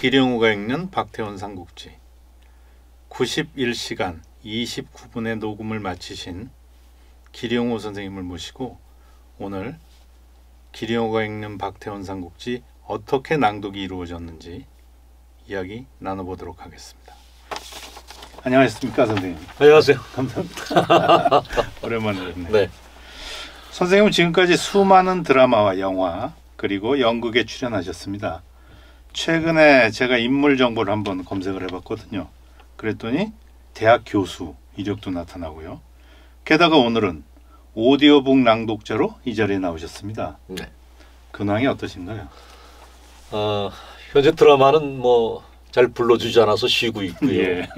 기령우가 읽는 박태원 삼국지 91시간 29분의 녹음을 마치신 기령우 선생님을 모시고 오늘 기령우가 읽는 박태원 삼국지 어떻게 낭독이 이루어졌는지 이야기 나눠보도록 하겠습니다. 안녕하십니까 선생님. 안녕하세요. 감사합니다. 오랜만에 뵙네요. 네. 선생님은 지금까지 수많은 드라마와 영화 그리고 연극에 출연하셨습니다. 최근에 제가 인물 정보를 한번 검색을 해봤거든요. 그랬더니 대학 교수 이력도 나타나고요. 게다가 오늘은 오디오북 낭독자로 이 자리에 나오셨습니다. 네. 근황이 어떠신가요? 현재 드라마는 뭐 잘 불러주지 않아서 쉬고 있고요. 예.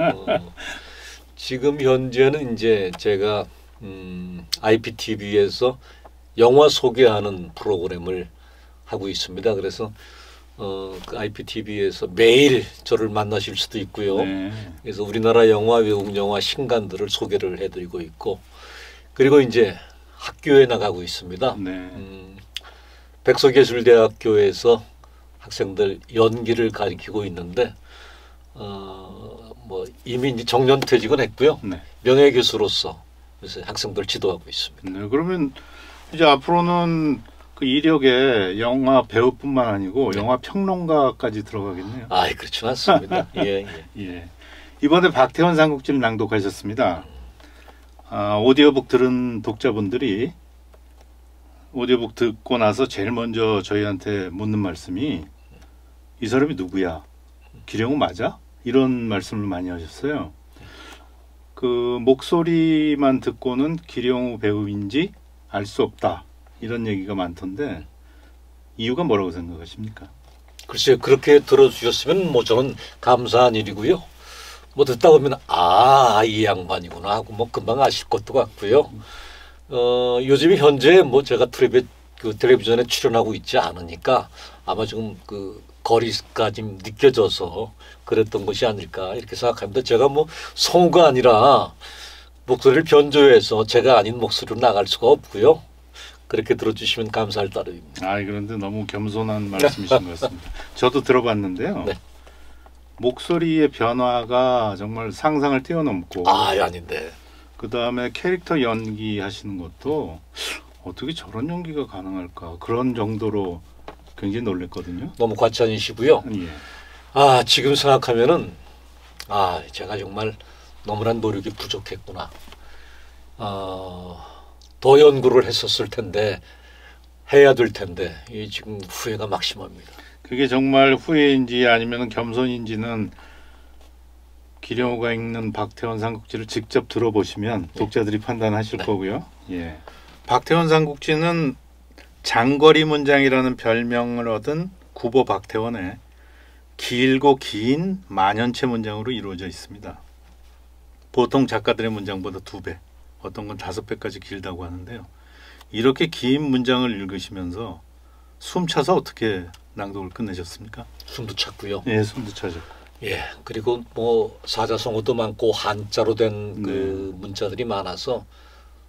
지금 현재는 이제 제가 IPTV에서 영화 소개하는 프로그램을 하고 있습니다. 그래서 그 IPTV에서 매일 저를 만나실 수도 있고요. 네. 그래서 우리나라 영화, 외국 영화 신간들을 소개를 해드리고 있고, 그리고 이제 학교에 나가고 있습니다. 네. 백석예술대학교에서 학생들 연기를 가르치고 있는데, 뭐 이미 이제 정년퇴직은 했고요. 네. 명예교수로서 그래서 학생들 지도하고 있습니다. 네. 그러면 이제 앞으로는 그 이력에 영화 배우뿐만 아니고 네. 영화 평론가까지 들어가겠네요. 아, 그렇지 않습니다. 예, 예. 예. 이번에 박태원 삼국지를 낭독하셨습니다. 오디오북 들은 독자분들이 오디오북 듣고 나서 제일 먼저 저희한테 묻는 말씀이 이 사람이 누구야? 기령우 맞아? 이런 말씀을 많이 하셨어요. 그 목소리만 듣고는 기령우 배우인지 알 수 없다. 이런 얘기가 많던데 이유가 뭐라고 생각하십니까? 글쎄요, 그렇게 들어주셨으면 뭐 저는 감사한 일이고요. 뭐 듣다 보면 이 양반이구나 하고 뭐 금방 아실 것도 같고요. 요즘 현재 뭐 제가 텔레비전에 출연하고 있지 않으니까 아마 지금 그 거리까지 느껴져서 그랬던 것이 아닐까 이렇게 생각합니다. 제가 뭐 성우가 아니라 목소리를 변조해서 제가 아닌 목소리로 나갈 수가 없고요. 그렇게 들어주시면 감사할 따름입니다. 그런데 너무 겸손한 말씀이신 것 같습니다. 저도 들어봤는데요. 네. 목소리의 변화가 정말 상상을 뛰어넘고 아닌데. 그 다음에 캐릭터 연기하시는 것도 어떻게 저런 연기가 가능할까 그런 정도로 굉장히 놀랐거든요. 너무 과찬이시고요. 예. 지금 생각하면은 제가 정말 너무나 노력이 부족했구나. 더 연구를 했었을 텐데 해야 될 텐데 이 지금 후회가 막심합니다. 그게 정말 후회인지 아니면 겸손인지는 기령우가 읽는 박태원 삼국지를 직접 들어보시면 독자들이 판단하실 거고요. 예. 박태원 삼국지는 장거리 문장이라는 별명을 얻은 구보 박태원의 길고 긴 만연체 문장으로 이루어져 있습니다. 보통 작가들의 문장보다 2배, 어떤 건 5배까지 길다고 하는데요. 이렇게 긴 문장을 읽으시면서 숨 차서 어떻게 낭독을 끝내셨습니까? 숨도 찼고요. 예, 숨도 차셨고. 예, 그리고 뭐 사자성어도 많고 한자로 된 그 문자들이 많아서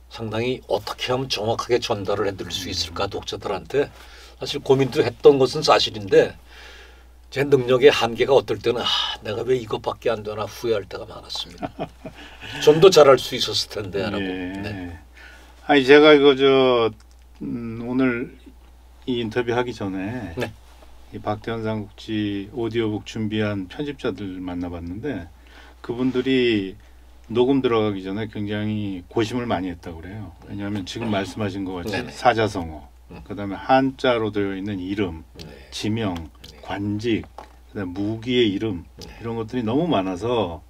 상당히 어떻게 하면 정확하게 전달을 해드릴 수 있을까 독자들한테 사실 고민도 했던 것은 사실인데 제 능력의 한계가 어떨 때는 내가 왜 이것밖에 안 되나 후회할 때가 많았습니다. 좀 더 잘할 수 있었을 텐데 라고. 네. 제가 이거 오늘 이 인터뷰 하기 전에 이 박태원 삼국지 오디오북 준비한 편집자들 만나봤는데 그분들이 녹음 들어가기 전에 굉장히 고심을 많이 했다고 그래요. 왜냐하면 지금 말씀하신 것 같이 사자성어, 그다음에 한자로 되어 있는 이름, 지명, 관직, 그다음에 무기의 이름 이런 것들이 너무 많아서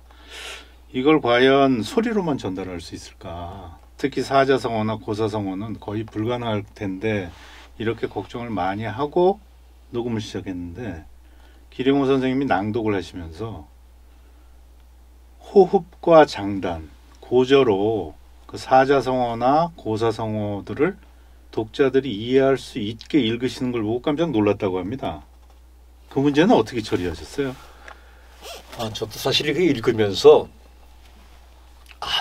이걸 과연 소리로만 전달할 수 있을까? 특히 사자성어나 고사성어는 거의 불가능할 텐데 이렇게 걱정을 많이 하고 녹음을 시작했는데 기령우 선생님이 낭독을 하시면서 호흡과 장단, 고저로 그 사자성어나 고사성어들을 독자들이 이해할 수 있게 읽으시는 걸 보고 깜짝 놀랐다고 합니다. 그 문제는 어떻게 처리하셨어요? 저도 사실 이렇게 읽으면서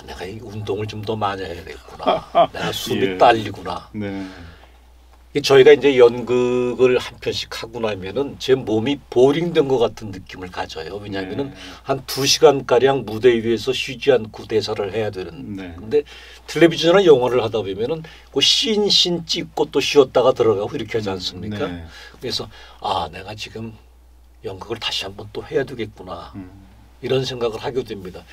내가 이 운동을 좀 더 많이 해야 되겠구나. 내가 숨이 딸리구나. 네. 저희가 이제 연극을 한 편씩 하고 나면은 제 몸이 보링된 것 같은 느낌을 가져요. 왜냐하면은 한 2시간가량 무대 위에서 쉬지 않고 대사를 해야 되는. 근데 텔레비전이나 영화를 하다 보면은 그 씬 찍고 또 쉬었다가 들어가고 이렇게 하지 않습니까? 그래서 아, 내가 지금 연극을 다시 한번 또 해야 되겠구나. 이런 생각을 하게 됩니다.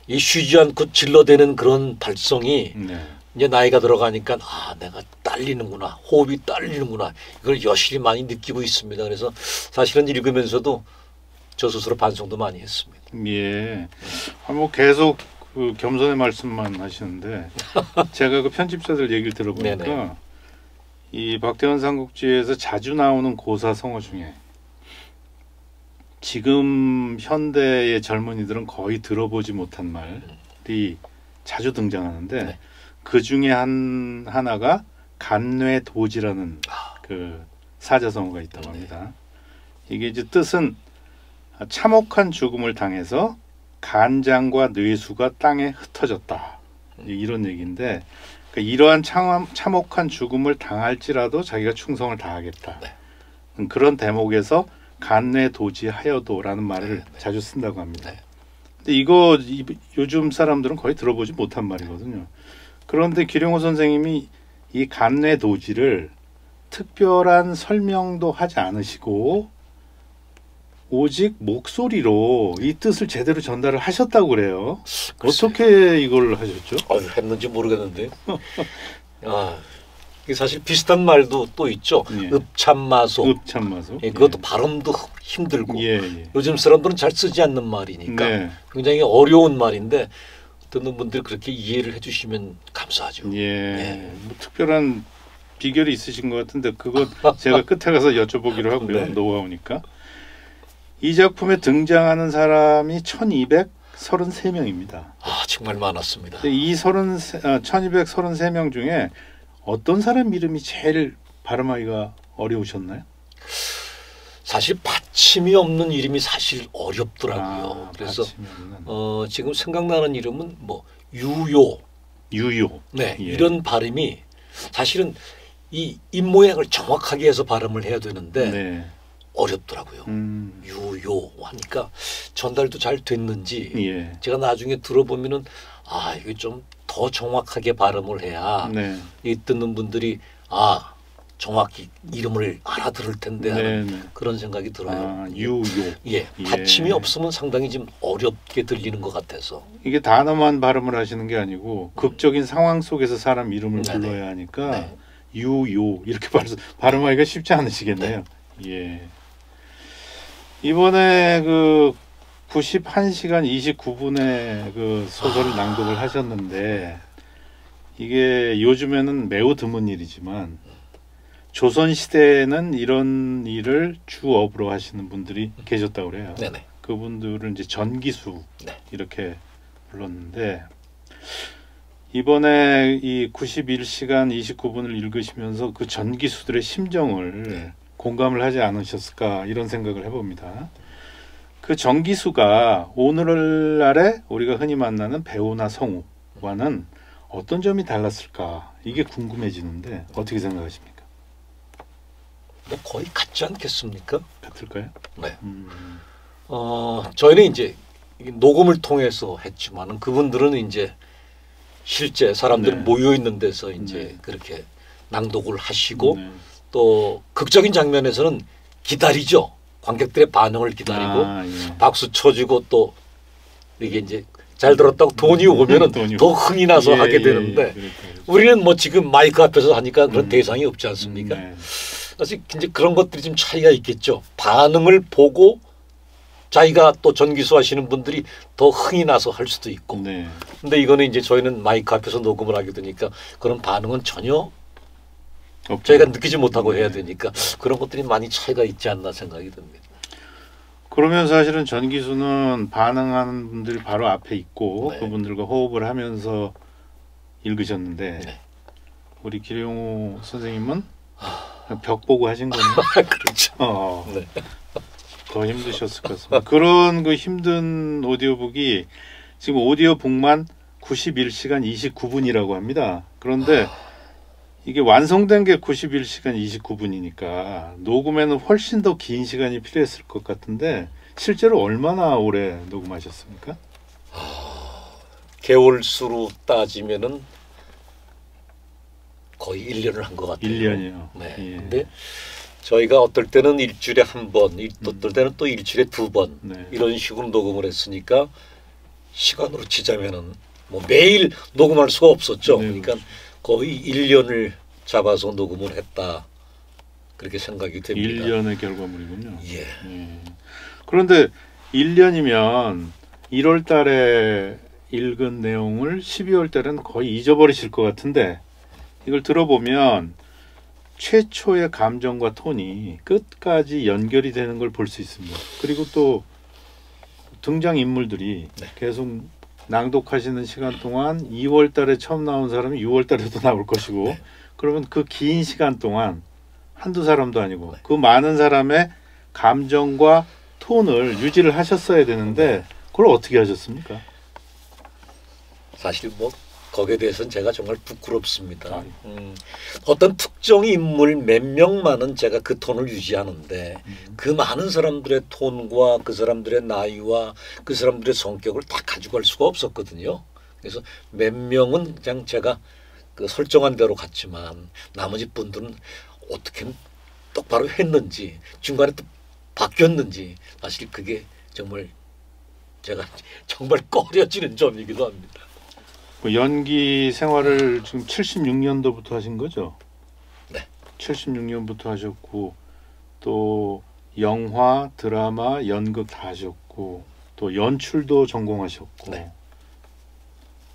이 쉬지 않고 질러대는 그런 발성이 이제 나이가 들어가니까 아, 내가 딸리는구나, 호흡이 딸리는구나, 이걸 여실히 많이 느끼고 있습니다. 그래서 사실은 읽으면서도 저 스스로 반성도 많이 했습니다. 예. 뭐 계속 그 겸손의 말씀만 하시는데 제가 그 편집자들 얘기를 들어보니까 네네. 이 박태원 삼국지에서 자주 나오는 고사 성어 중에 지금 현대의 젊은이들은 거의 들어보지 못한 말이 자주 등장하는데 네. 그 중에 하나가 간뇌도지라는 그 사자성어가 있다고 합니다. 이게 이제 뜻은 참혹한 죽음을 당해서 간장과 뇌수가 땅에 흩어졌다. 이런 얘기인데 그러니까 이러한 참혹한 죽음을 당할지라도 자기가 충성을 다하겠다. 그런 대목에서 간뇌도지하여도라는 말을 자주 쓴다고 합니다. 근데 이거 요즘 사람들은 거의 들어보지 못한 말이거든요. 그런데 기룡호 선생님이 이 간뇌도지를 특별한 설명도 하지 않으시고 오직 목소리로 이 뜻을 제대로 전달을 하셨다고 그래요. 글쎄. 어떻게 이걸 하셨죠? 했는지 모르겠는데. 사실 비슷한 말도 또 있죠. 예. 읍참마소. 읍참마소. 예, 그것도 발음도 힘들고 요즘 사람들은 잘 쓰지 않는 말이니까 굉장히 어려운 말인데 듣는 분들이 그렇게 이해를 해주시면 감사하죠. 뭐 특별한 비결이 있으신 것 같은데 그거 제가 끝에 가서 여쭤보기로 하고요. 노하우니까. 이 작품에 등장하는 사람이 1233명입니다. 정말 많았습니다. 이 1233명 중에 어떤 사람 이름이 제일 발음하기가 어려우셨나요? 사실 받침이 없는 이름이 사실 어렵더라고요. 그래서 지금 생각나는 이름은 뭐 유요. 네, 이런 발음이 사실은 이 입모양을 정확하게 해서 발음을 해야 되는데 어렵더라고요. 유요 하니까 전달도 잘 됐는지 제가 나중에 들어보면은 이게 좀 더 정확하게 발음을 해야 이 듣는 분들이 정확히 이름을 알아들을 텐데 하는 그런 생각이 들어요. 유요. 받침이 없으면 상당히 좀 어렵게 들리는 것 같아서. 이게 단어만 발음을 하시는 게 아니고 극적인 상황 속에서 사람 이름을 불러야 하니까 유요 이렇게 발음하기가 쉽지 않으시겠네요. 이번에 그 91시간 29분의 그 소설을 낭독을 하셨는데 이게 요즘에는 매우 드문 일이지만 조선시대에는 이런 일을 주업으로 하시는 분들이 계셨다고 그래요. 그분들은 이제 전기수 이렇게 불렀는데 이번에 이 91시간 29분을 읽으시면서 그 전기수들의 심정을 공감을 하지 않으셨을까 이런 생각을 해봅니다. 그 전기수가 오늘날에 우리가 흔히 만나는 배우나 성우와는 어떤 점이 달랐을까 이게 궁금해지는데 어떻게 생각하십니까? 거의 같지 않겠습니까? 같을까요? 네. 저희는 이제 녹음을 통해서 했지만은 그분들은 이제 실제 사람들이 모여 있는 데서 이제 그렇게 낭독을 하시고 또 극적인 장면에서는 기다리죠. 관객들의 반응을 기다리고 박수 쳐주고 또 이게 이제 잘 들었다고 돈이 오면은 더 흥이 나서 하게 되는데 우리는 뭐 지금 마이크 앞에서 하니까 그런 대상이 없지 않습니까? 그래서 이제 그런 것들이 좀 차이가 있겠죠. 반응을 보고 자기가 또 전기수 하시는 분들이 더 흥이 나서 할 수도 있고. 근데 이거는 이제 저희는 마이크 앞에서 녹음을 하게 되니까 그런 반응은 전혀 저희가 느끼지 못하고 해야 되니까 그런 것들이 많이 차이가 있지 않나 생각이 듭니다. 그러면 사실은 전기수는 반응하는 분들이 바로 앞에 있고 그분들과 호흡을 하면서 읽으셨는데 우리 기룡호 선생님은 벽 보고 하신 거네요. 그렇죠. 더 힘드셨을 것 같습니다. 그런 그 힘든 오디오북이 지금 오디오북만 91시간 29분이라고 합니다. 그런데 이게 완성된 게 91시간 29분이니까 녹음에는 훨씬 더 긴 시간이 필요했을 것 같은데 실제로 얼마나 오래 녹음하셨습니까? 개월수로 따지면은 거의 1년을 한 것 같아요. 1년이요. 네. 예. 근데 저희가 어떨 때는 일주일에 한 번, 어떨 때는 또 일주일에 두 번 네. 이런 식으로 녹음을 했으니까 시간으로 치자면은 뭐 매일 녹음할 수가 없었죠. 네, 그러니까 거의 1년을 잡아서 녹음을 했다. 그렇게 생각이 됩니다. 1년의 결과물이군요. 예. 그런데 1년이면 1월 달에 읽은 내용을 12월 달에는 거의 잊어버리실 것 같은데 이걸 들어보면 최초의 감정과 톤이 끝까지 연결이 되는 걸 볼 수 있습니다. 그리고 또 등장 인물들이 네. 계속 낭독하시는 시간 동안 2월 달에 처음 나온 사람이 6월 달에도 나올 것이고 네. 그러면 그 긴 시간 동안 한두 사람도 아니고 네. 그 많은 사람의 감정과 톤을 유지를 하셨어야 되는데 그걸 어떻게 하셨습니까? 사실 뭐 거기에 대해서는 제가 정말 부끄럽습니다. 어떤 특정 인물 몇 명만은 제가 그 톤을 유지하는데 그 많은 사람들의 톤과 그 사람들의 나이와 그 사람들의 성격을 다 가져갈 수가 없었거든요. 그래서 몇 명은 그냥 제가 그 설정한 대로 갔지만 나머지 분들은 어떻게 똑바로 했는지 중간에 또 바뀌었는지 사실 그게 정말 제가 정말 꺼려지는 점이기도 합니다. 그 연기 생활을 지금 76년도부터 하신 거죠? 네. 76년부터 하셨고 또 영화, 드라마, 연극 다 하셨고 또 연출도 전공하셨고 네.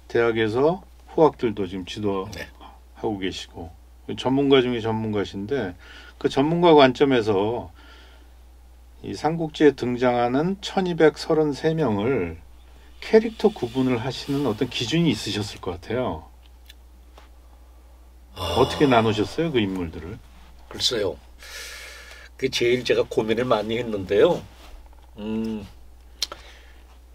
대학에서 후학들도 지금 지도하고 네. 계시고 전문가 중에 전문가신데 그 전문가 관점에서 이 삼국지에 등장하는 1233명을 캐릭터 구분을 하시는 어떤 기준이 있으셨을 것 같아요. 어떻게 나누셨어요, 그 인물들을? 글쎄요. 그 제일 제가 고민을 많이 했는데요.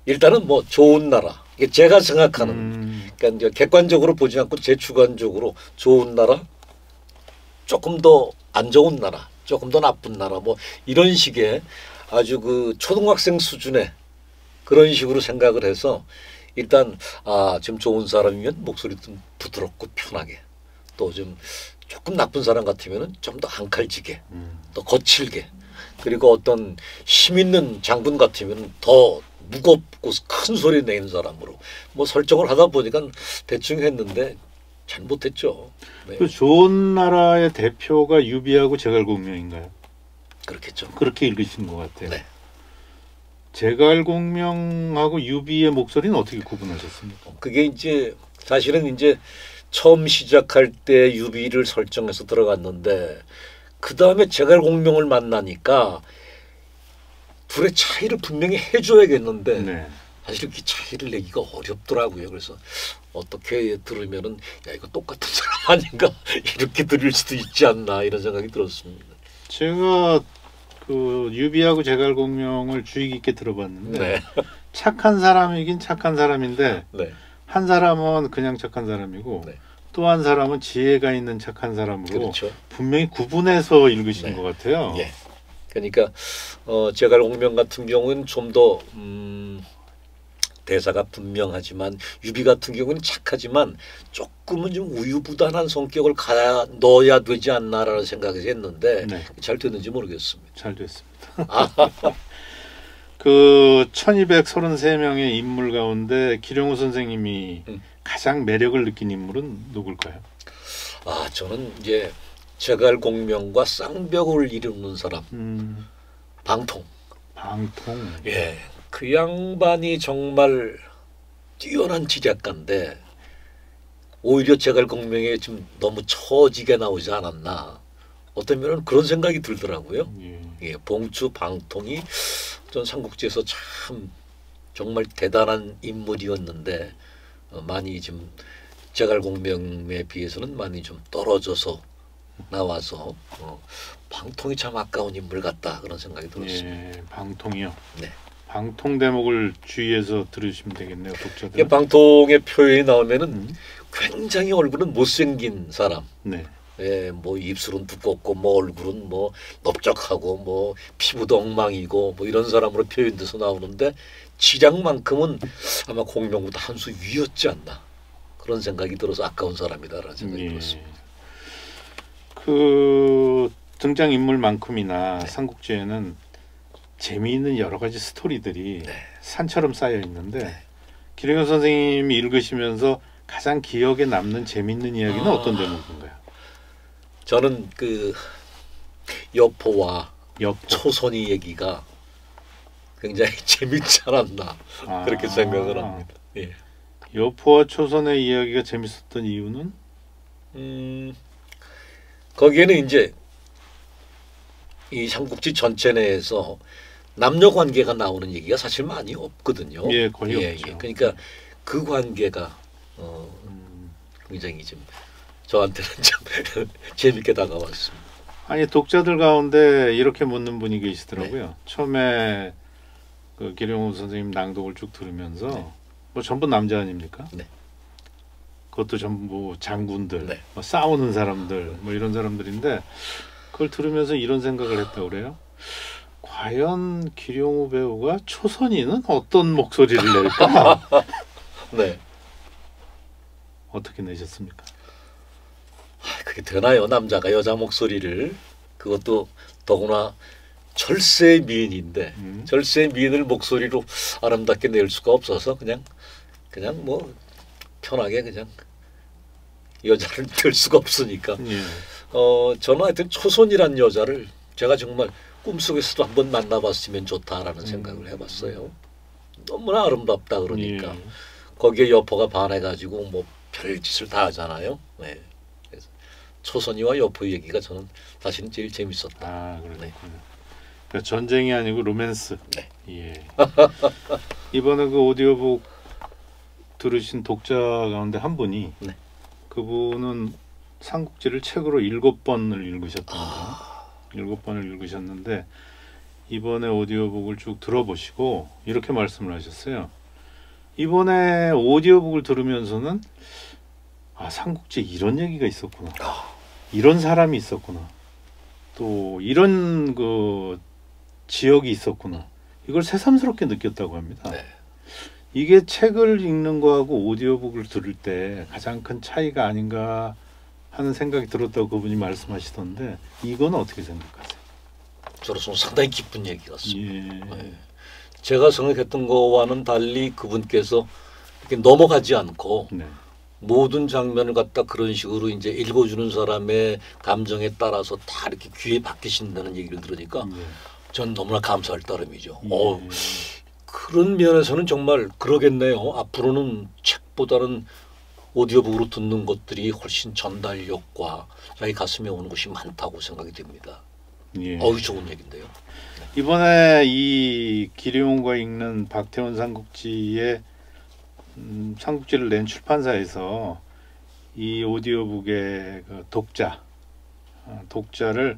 일단은 뭐 좋은 나라. 이게 제가 생각하는 그러니까 이제 객관적으로 보지 않고 제 주관적으로 좋은 나라, 조금 더 안 좋은 나라, 조금 더 나쁜 나라, 뭐 이런 식의 아주 그 초등학생 수준의 그런 식으로 생각을 해서 일단 좀 좋은 사람이면 목소리 좀 부드럽고 편하게 또 좀 조금 나쁜 사람 같으면은 좀 더 앙칼지게 더 거칠게 그리고 어떤 힘 있는 장군 같으면 더 무겁고 큰 소리 내는 사람으로 뭐 설정을 하다 보니까 대충 했는데 잘못했죠. 네. 그 좋은 나라의 대표가 유비하고 제갈공명인가요? 그렇겠죠. 그렇게 읽으신 것 같아요. 네. 제갈공명하고 유비의 목소리는 어떻게 구분하셨습니까? 그게 이제 사실은 이제 처음 시작할 때 유비를 설정해서 들어갔는데 그 다음에 제갈공명을 만나니까 둘의 차이를 분명히 해줘야겠는데 네. 사실 그 차이를 내기가 어렵더라고요. 그래서 어떻게 들으면은 야 이거 똑같은 사람 아닌가 이렇게 들릴 수도 있지 않나 이런 생각이 들었습니다. 제가 그 유비하고 제갈공명을 주의 깊게 들어봤는데 네. 착한 사람이긴 착한 사람인데 네. 한 사람은 그냥 착한 사람이고 네. 또 한 사람은 지혜가 있는 착한 사람으로 그렇죠. 분명히 구분해서 읽으신 네. 것 같아요. 예. 그러니까 제갈공명 같은 경우는 좀 더 대사가 분명하지만 유비 같은 경우는 착하지만 조금은 좀 우유부단한 성격을 넣어야 되지 않나라는 생각을 했는데 네. 잘 됐는지 모르겠습니다. 잘 됐습니다. 그 1233명의 인물 가운데 기령호 선생님이 가장 매력을 느낀 인물은 누굴까요? 저는 이제 제갈공명과 쌍벽을 이루는 사람 방통. 방통. 예, 그 양반이 정말 뛰어난 지략가인데 오히려 제갈공명에 좀 너무 처지게 나오지 않았나. 어떤 면은 그런 생각이 들더라고요. 예, 봉추 방통이 전 삼국지에서 참 정말 대단한 인물이었는데 많이 좀 제갈공명에 비해서는 많이 좀 떨어져서 나와서 방통이 참 아까운 인물 같다 그런 생각이 들었습니다. 예, 방통이요. 네. 방통 대목을 주의해서 들으시면 되겠네요, 독자들. 방통의 표현이 나오면은 굉장히 얼굴은 못생긴 사람. 네. 예, 뭐 입술은 두껍고 뭐 얼굴은 뭐 넓적하고 뭐 피부도 엉망이고 뭐 이런 사람으로 표현돼서 나오는데 지략만큼은 아마 공명보다 한 수 위였지 않나 그런 생각이 들어서 아까운 사람이다라는 생각이 들었습니다. 그 등장 인물만큼이나 삼국지에는 재미있는 여러 가지 스토리들이 산처럼 쌓여 있는데 기룡현 선생님이 읽으시면서 가장 기억에 남는 재미있는 이야기는 어떤 대목인가요? 저는 그 여포와 초선이 얘기가 굉장히 재밌지 않았나 그렇게 생각을 합니다. 예. 여포와 초선의 이야기가 재밌었던 이유는? 거기에는 이제 이 삼국지 전체 내에서 남녀 관계가 나오는 얘기가 사실 많이 없거든요. 예, 거의 없죠. 그러니까 그 관계가 굉장히 좀 저한테는 좀 재밌게 다가왔습니다. 아니 독자들 가운데 이렇게 묻는 분이 계시더라고요. 처음에 그 기룡훈 선생님 낭독을 쭉 들으면서 뭐 전부 남자 아닙니까? 그것도 전부 장군들, 뭐 싸우는 사람들, 뭐 이런 사람들인데 그걸 들으면서 이런 생각을 했다고 그래요. 과연 기룡우 배우가 초선이는 어떤 목소리를 낼까? 어떻게 내셨습니까? 그게 되나요? 남자가 여자 목소리를 그것도 더구나 절세 미인인데 절세 미인을 목소리로 아름답게 낼 수가 없어서 그냥 뭐 편하게 그냥 여자를 될 수가 없으니까 저는 하여튼 초선이란 여자를 제가 정말 꿈속에서도 한번 만나봤으면 좋다라는 생각을 해봤어요. 너무나 아름답다 그러니까 거기에 여포가 반해가지고 뭐 별짓을 다 하잖아요. 그래서 초선이와 여포 얘기가 저는 사실은 제일 재밌었다. 그러니까 전쟁이 아니고 로맨스. 예. 이번에 그 오디오북 들으신 독자 가운데 한 분이 그분은 삼국지를 책으로 7번을 읽으셨답니다. 7번을 읽으셨는데 이번에 오디오북을 쭉 들어보시고 이렇게 말씀을 하셨어요. 이번에 오디오북을 들으면서는 삼국지에 이런 얘기가 있었구나. 이런 사람이 있었구나. 또 이런 그 지역이 있었구나. 이걸 새삼스럽게 느꼈다고 합니다. 이게 책을 읽는 거하고 오디오북을 들을 때 가장 큰 차이가 아닌가 하는 생각이 들었다고 그분이 말씀하시던데 이건 어떻게 생각하세요? 저로서는 상당히 기쁜 얘기 같습니다. 제가 생각했던 거와는 달리 그분께서 이렇게 넘어가지 않고 모든 장면을 갖다 그런 식으로 이제 읽어주는 사람의 감정에 따라서 다 이렇게 귀에 박히신다는 얘기를 들으니까 전 너무나 감사할 따름이죠. 그런 면에서는 정말 그러겠네요. 앞으로는 책보다는 오디오북으로 듣는 것들이 훨씬 전달력과 자기 가슴에 오는 것이 많다고 생각이 됩니다. 좋은 얘기인데요. 이번에 이 기룡훈과 읽는 박태원 삼국지의 삼국지를 낸 출판사에서 이 오디오북의 그 독자를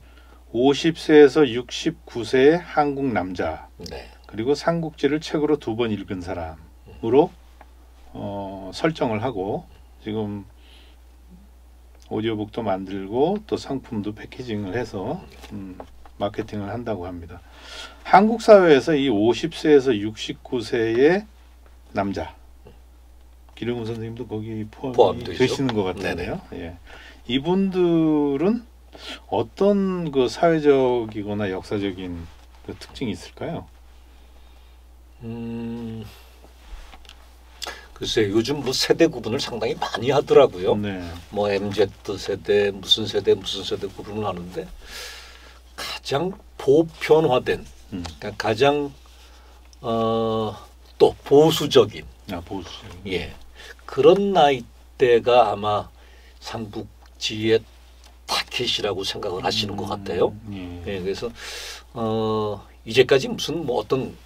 50세에서 69세의 한국 남자 그리고 삼국지를 책으로 2번 읽은 사람으로 설정을 하고 지금 오디오북도 만들고 또 상품도 패키징을 해서 마케팅을 한다고 합니다. 한국 사회에서 이 50세에서 69세의 남자 기룡훈 선생님도 거기 포함이 되시는 것 같은데요. 이분들은 어떤 그 사회적이거나 역사적인 그 특징이 있을까요? 글쎄 요즘 뭐 세대 구분을 상당히 많이 하더라고요. 뭐 MZ 세대 무슨 세대 구분을 하는데 가장 보편화된 그러니까 가장 또 보수적인 그런 나이대가 아마 삼국지의 타켓이라고 생각을 하시는 것 같아요. 그래서 이제까지 무슨 뭐 어떤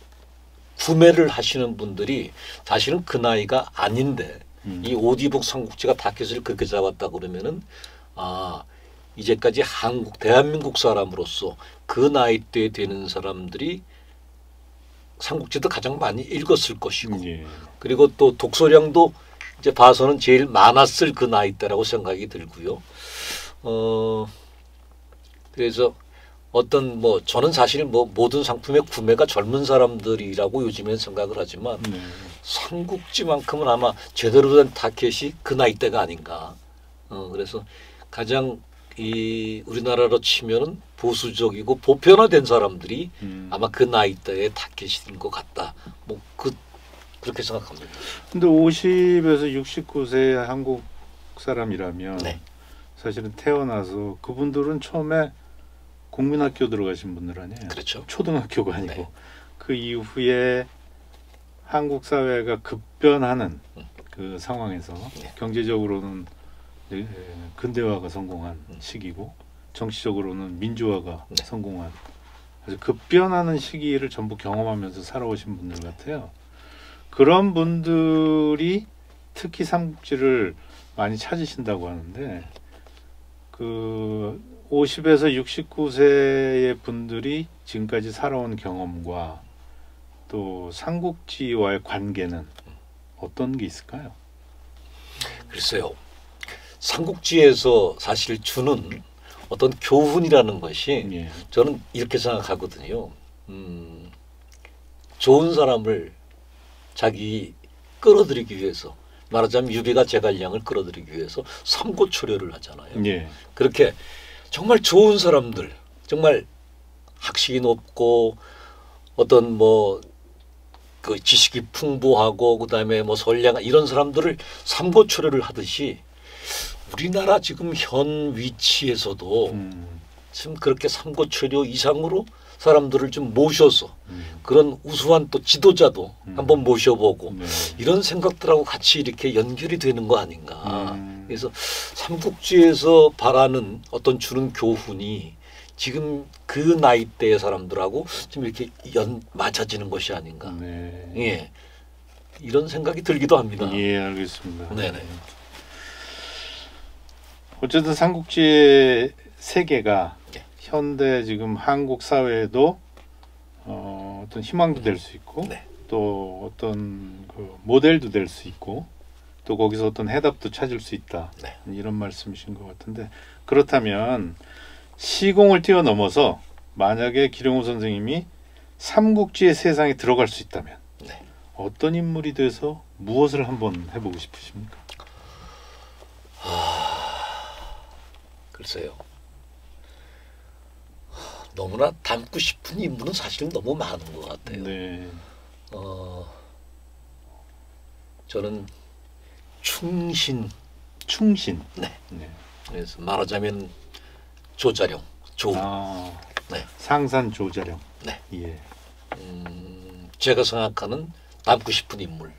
구매를 하시는 분들이 사실은 그 나이가 아닌데 이 오디북 삼국지가 타켓을 그렇게 잡았다 그러면은 이제까지 대한민국 사람으로서 그 나이대에 되는 사람들이 삼국지도 가장 많이 읽었을 것이고 그리고 또 독서량도 이제 봐서는 제일 많았을 그 나이대라고 생각이 들고요. 그래서 어떤 뭐 저는 사실 뭐 모든 상품의 구매가 젊은 사람들이라고 요즘엔 생각을 하지만 삼국지만큼은 아마 제대로 된 타켓이 그 나이대가 아닌가. 그래서 가장 이 우리나라로 치면은 보수적이고 보편화된 사람들이 아마 그 나이대의 타켓인 것 같다. 뭐 그렇게 생각합니다. 근데 50에서 69세 한국 사람이라면 네. 사실은 태어나서 그분들은 처음에 국민학교 들어가신 분들 아니에요. 그렇죠. 초등학교가 아니고 네. 그 이후에 한국 사회가 급변하는 그 상황에서 네. 경제적으로는 근대화가 성공한 시기고 정치적으로는 민주화가 네. 성공한 그래서 급변하는 시기를 전부 경험하면서 살아오신 분들 같아요. 그런 분들이 특히 삼국지를 많이 찾으신다고 하는데 그 50에서 69세의 분들이 지금까지 살아온 경험과 또 삼국지와의 관계는 어떤 게 있을까요? 글쎄요. 삼국지에서 사실 주는 어떤 교훈이라는 것이 예. 저는 이렇게 생각하거든요. 좋은 사람을 자기 끌어들이기 위해서 말하자면 유비가 제갈량을 끌어들이기 위해서 삼고초려를 하잖아요. 예. 그렇게 정말 좋은 사람들, 정말 학식이 높고 어떤 뭐 그 지식이 풍부하고 그다음에 뭐 선량 이런 사람들을 삼고초려를 하듯이 우리나라 지금 현 위치에서도 지금 그렇게 삼고초려 이상으로 사람들을 좀 모셔서 그런 우수한 또 지도자도 한번 모셔보고 이런 생각들하고 같이 이렇게 연결이 되는 거 아닌가. 그래서 삼국지에서 바라는 어떤 주는 교훈이 지금 그 나이대의 사람들하고 좀 이렇게 맞아지는 것이 아닌가. 네. 예, 이런 생각이 들기도 합니다. 예, 알겠습니다. 네네. 어쨌든 삼국지의 세계가 네. 현대 지금 한국 사회에도 어떤 희망도 될 수 있고 네. 또 어떤 그 모델도 될 수 있고 또 거기서 어떤 해답도 찾을 수 있다. 네. 이런 말씀이신 것 같은데 그렇다면 시공을 뛰어넘어서 만약에 기령호 선생님이 삼국지의 세상에 들어갈 수 있다면 네. 어떤 인물이 돼서 무엇을 한번 해보고 싶으십니까? 글쎄요. 너무나 닮고 싶은 인물은 사실은 너무 많은 것 같아요. 네. 저는 충신. 네. 네. 그래서 말하자면 조자룡. 네. 상산 조자룡. 네. 예. 제가 생각하는 닮고 싶은 인물.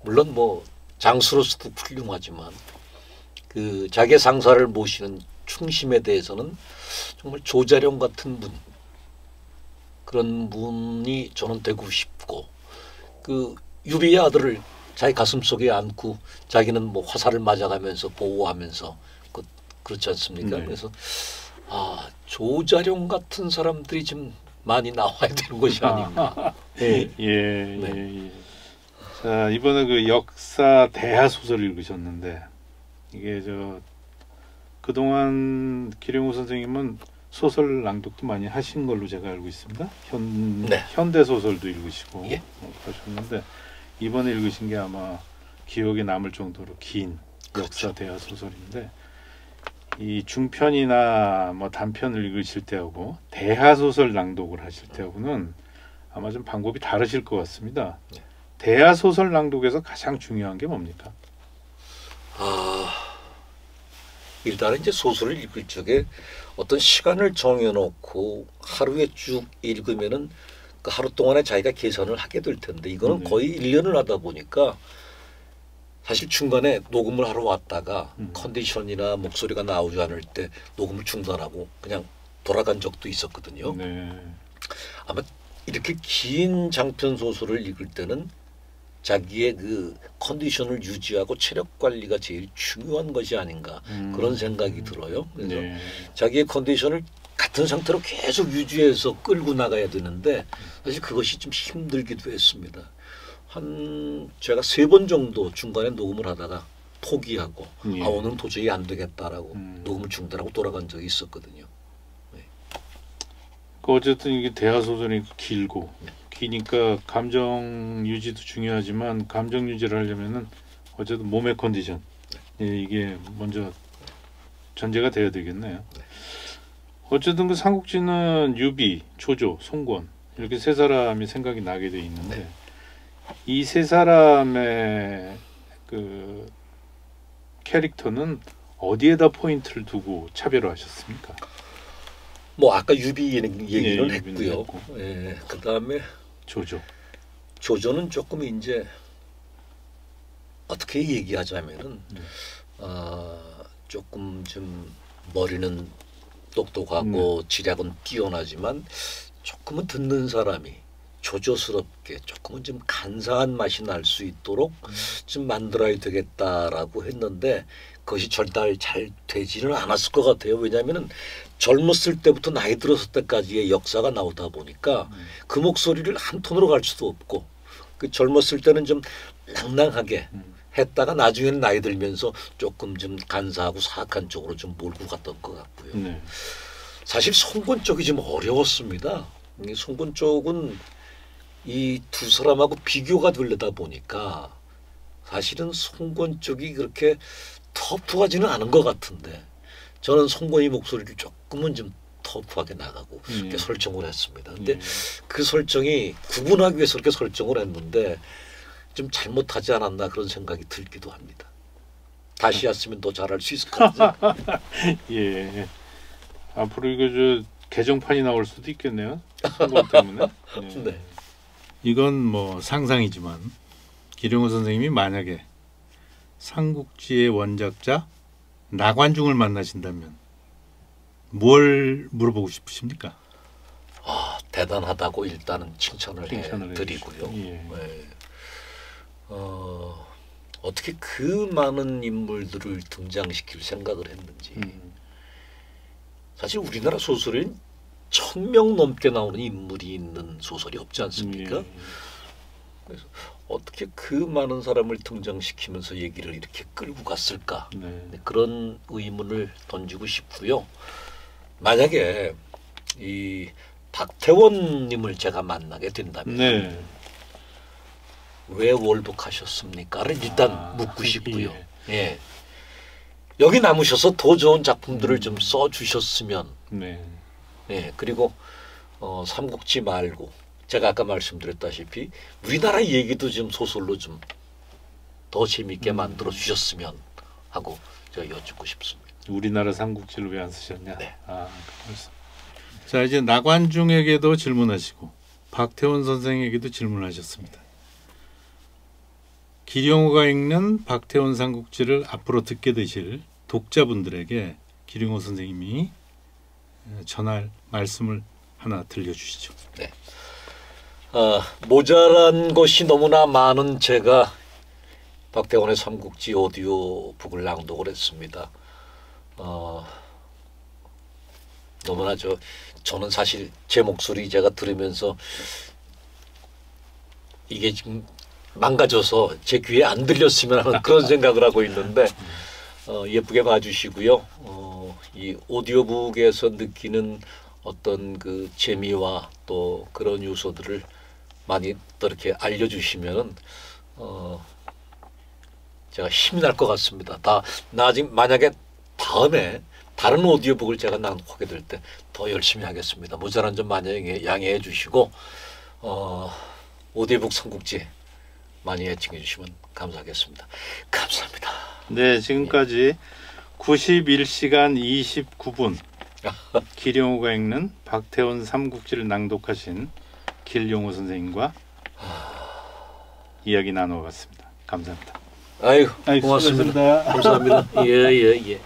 물론 뭐 장수로서도 훌륭하지만 그 자기 상사를 모시는 충심에 대해서는 정말 조자룡 같은 분, 그런 분이 저는 되고 싶고 그 유비의 아들을 자기 가슴 속에 안고 자기는 뭐 화살을 맞아가면서 보호하면서 그렇지 않습니까? 네. 그래서 조자룡 같은 사람들이 좀 많이 나와야 되는 것이 아닌가. 예. 자, 이번에 그 역사 대하 소설 읽으셨는데 이게 그동안 기령호 선생님은 소설 낭독도 많이 하신 걸로 제가 알고 있습니다. 현대 소설도 읽으시고 예. 하셨는데 이번에 읽으신 게 아마 기억에 남을 정도로 긴 역사 대하 소설인데 이 중편이나 뭐 단편을 읽으실 때하고 대하 소설 낭독을 하실 때하고는 아마 좀 방법이 다르실 것 같습니다. 대하 소설 낭독에서 가장 중요한 게 뭡니까? 일단은 이제 소설을 읽을 적에 어떤 시간을 정해놓고 하루에 쭉 읽으면은 그 하루 동안에 자기가 계산을 하게 될 텐데 이거는 거의 1년을 하다 보니까 사실 중간에 녹음을 하러 왔다가 컨디션이나 목소리가 나오지 않을 때 녹음을 중단하고 그냥 돌아간 적도 있었거든요. 네. 아마 이렇게 긴 장편 소설을 읽을 때는 자기의 그 컨디션을 유지하고 체력 관리가 제일 중요한 것이 아닌가 그런 생각이 들어요. 그래서 자기의 컨디션을 같은 상태로 계속 유지해서 끌고 나가야 되는데 사실 그것이 좀 힘들기도 했습니다. 제가 3번 정도 중간에 녹음을 하다가 포기하고 예. 오늘은 도저히 안 되겠다라고 녹음을 중단하고 돌아간 적이 있었거든요. 네. 어쨌든 이게 대하 소설이 길고 네. 기니까 감정 유지도 중요하지만 감정 유지를 하려면은 어쨌든 몸의 컨디션 예, 이게 먼저 전제가 돼야 되겠네요. 네. 어쨌든 그 삼국지는 유비, 조조, 송권 이렇게 세 사람이 생각이 나게 돼 있는데 네. 이 세 사람의 그 캐릭터는 어디에다 포인트를 두고 차별화하셨습니까? 뭐 아까 유비 얘기를 예, 했고요. 예, 그다음에 조조. 조조는 조금 이제 어떻게 얘기하자면은 조금 좀 머리는 똑똑하고 지략은 뛰어나지만 조금은 듣는 사람이 조조스럽게 조금은 좀 간사한 맛이 날 수 있도록 좀 만들어야 되겠다라고 했는데 그것이 절대 잘 되지는 않았을 것 같아요. 왜냐하면은 젊었을 때부터 나이 들었을 때까지의 역사가 나오다 보니까 그 목소리를 한 톤으로 갈 수도 없고 그 젊었을 때는 좀 낭낭하게 했다가 나중에는 나이 들면서 조금 좀 간사하고 사악한 쪽으로 좀 몰고 갔던 것 같고요. 네. 사실 송권 쪽이 좀 어려웠습니다. 이 송권 쪽은 이 두 사람하고 비교가 되려다 보니까 사실은 송권 쪽이 그렇게 터프하지는 않은 것 같은데 저는 송권이 목소리를 조금은 좀 터프하게 나가고 이렇게 설정을 했습니다. 근데 그 설정이 구분하기 위해서 그렇게 설정을 했는데 좀 잘못하지 않았나 그런 생각이 들기도 합니다. 다시 했으면 더 잘할 수 있을 것 같아요. 예. 앞으로 이거 저 개정판이 나올 수도 있겠네요. 송권 때문에. 네. 네. 이건 뭐 상상이지만 기령호 선생님이 만약에 삼국지의 원작자 나관중을 만나신다면 뭘 물어보고 싶으십니까? 대단하다고 일단은 칭찬을 해드리고요. 예. 네. 어떻게 그 많은 인물들을 등장시킬 생각을 했는지. 사실 우리나라 소설엔 1000명 넘게 나오는 인물이 있는 소설이 없지 않습니까? 그래서 어떻게 그 많은 사람을 등장시키면서 얘기를 이렇게 끌고 갔을까? 네. 그런 의문을 던지고 싶고요. 만약에 이 박태원님을 제가 만나게 된다면 네. 왜 월북하셨습니까를 일단 묻고 싶고요. 예. 예. 여기 남으셔서 더 좋은 작품들을 좀 써주셨으면. 네. 예. 그리고 삼국지 말고 제가 아까 말씀드렸다시피 우리나라 얘기도 좀 소설로 좀 더 재미있게 만들어 주셨으면 하고 제가 여쭙고 싶습니다. 우리나라 삼국지를 왜 안 쓰셨냐? 네. 그 말씀. 자, 이제 나관중에게도 질문하시고 박태원 선생에게도 질문하셨습니다. 기령호가 읽는 박태원 삼국지를 앞으로 듣게 되실 독자분들에게 기령호 선생님이 전할 말씀을 하나 들려주시죠. 네. 모자란 것이 너무나 많은 제가 박태원의 삼국지 오디오북을 낭독을 했습니다. 너무나 저는 사실 제 목소리 제가 들으면서 이게 지금 망가져서 제 귀에 안 들렸으면 하는 그런 생각을 하고 있는데 예쁘게 봐주시고요. 이 오디오북에서 느끼는 어떤 그 재미와 또 그런 요소들을 많이 또 이렇게 알려주시면은 제가 힘이 날 것 같습니다. 만약에 다음에 다른 오디오북을 제가 낭독하게 될 때 더 열심히 하겠습니다. 모자란 점 많이 양해해 주시고 오디오북 삼국지 많이 애청해 주시면 감사하겠습니다. 감사합니다. 네, 지금까지 91시간 29분 기령호가 읽는 박태원 삼국지를 낭독하신 길용호 선생님과 이야기 나눠봤습니다. 감사합니다. 아유, 고맙습니다. 수고하셨습니다. 감사합니다. 예.